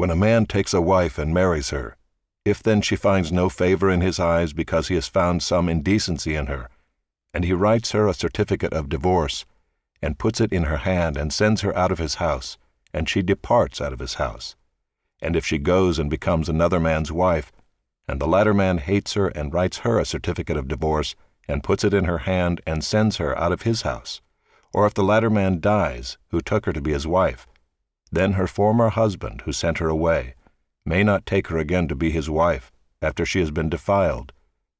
When a man takes a wife and marries her, if then she finds no favor in his eyes because he has found some indecency in her, and he writes her a certificate of divorce, and puts it in her hand and sends her out of his house, and she departs out of his house, and if she goes and becomes another man's wife, and the latter man hates her and writes her a certificate of divorce, and puts it in her hand and sends her out of his house, or if the latter man dies, who took her to be his wife, then her former husband, who sent her away, may not take her again to be his wife after she has been defiled,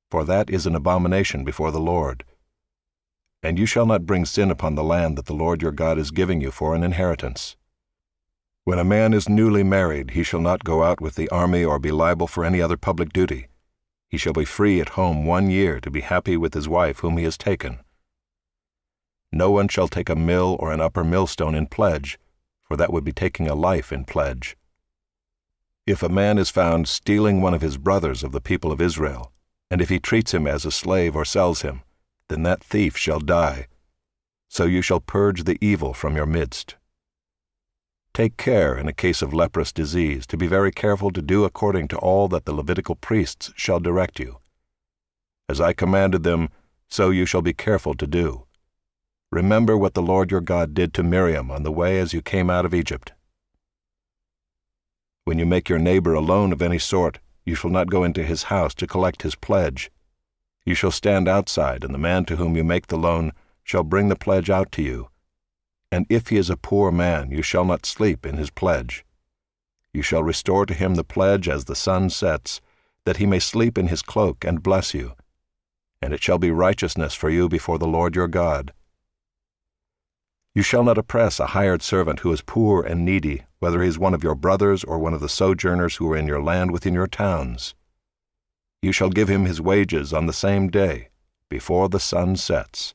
for that is an abomination before the Lord. And you shall not bring sin upon the land that the Lord your God is giving you for an inheritance. When a man is newly married, he shall not go out with the army or be liable for any other public duty. He shall be free at home 1 year to be happy with his wife whom he has taken. No one shall take a mill or an upper millstone in pledge, for that would be taking a life in pledge. If a man is found stealing one of his brothers of the people of Israel, and if he treats him as a slave or sells him, then that thief shall die. So you shall purge the evil from your midst. Take care in a case of leprous disease to be very careful to do according to all that the Levitical priests shall direct you. As I commanded them, so you shall be careful to do. Remember what the Lord your God did to Miriam on the way as you came out of Egypt. When you make your neighbor a loan of any sort, you shall not go into his house to collect his pledge. You shall stand outside, and the man to whom you make the loan shall bring the pledge out to you. And if he is a poor man, you shall not sleep in his pledge. You shall restore to him the pledge as the sun sets, that he may sleep in his cloak and bless you. And it shall be righteousness for you before the Lord your God. You shall not oppress a hired servant who is poor and needy, whether he is one of your brothers or one of the sojourners who are in your land within your towns. You shall give him his wages on the same day, before the sun sets,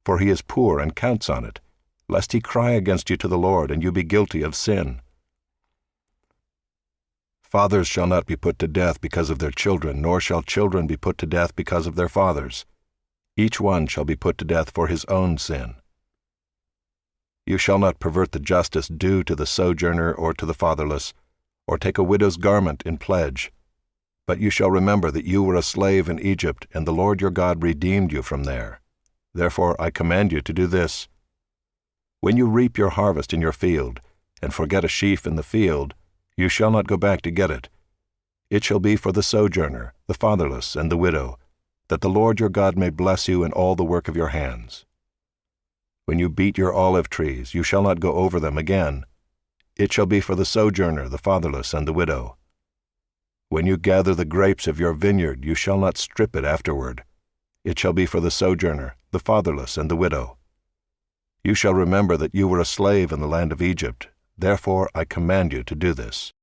for he is poor and counts on it, lest he cry against you to the Lord and you be guilty of sin. Fathers shall not be put to death because of their children, nor shall children be put to death because of their fathers. Each one shall be put to death for his own sin. You shall not pervert the justice due to the sojourner or to the fatherless, or take a widow's garment in pledge. But you shall remember that you were a slave in Egypt, and the Lord your God redeemed you from there. Therefore I command you to do this. When you reap your harvest in your field, and forget a sheaf in the field, you shall not go back to get it. It shall be for the sojourner, the fatherless, and the widow, that the Lord your God may bless you in all the work of your hands. When you beat your olive trees, you shall not go over them again. It shall be for the sojourner, the fatherless, and the widow. When you gather the grapes of your vineyard, you shall not strip it afterward. It shall be for the sojourner, the fatherless, and the widow. You shall remember that you were a slave in the land of Egypt. Therefore I command you to do this.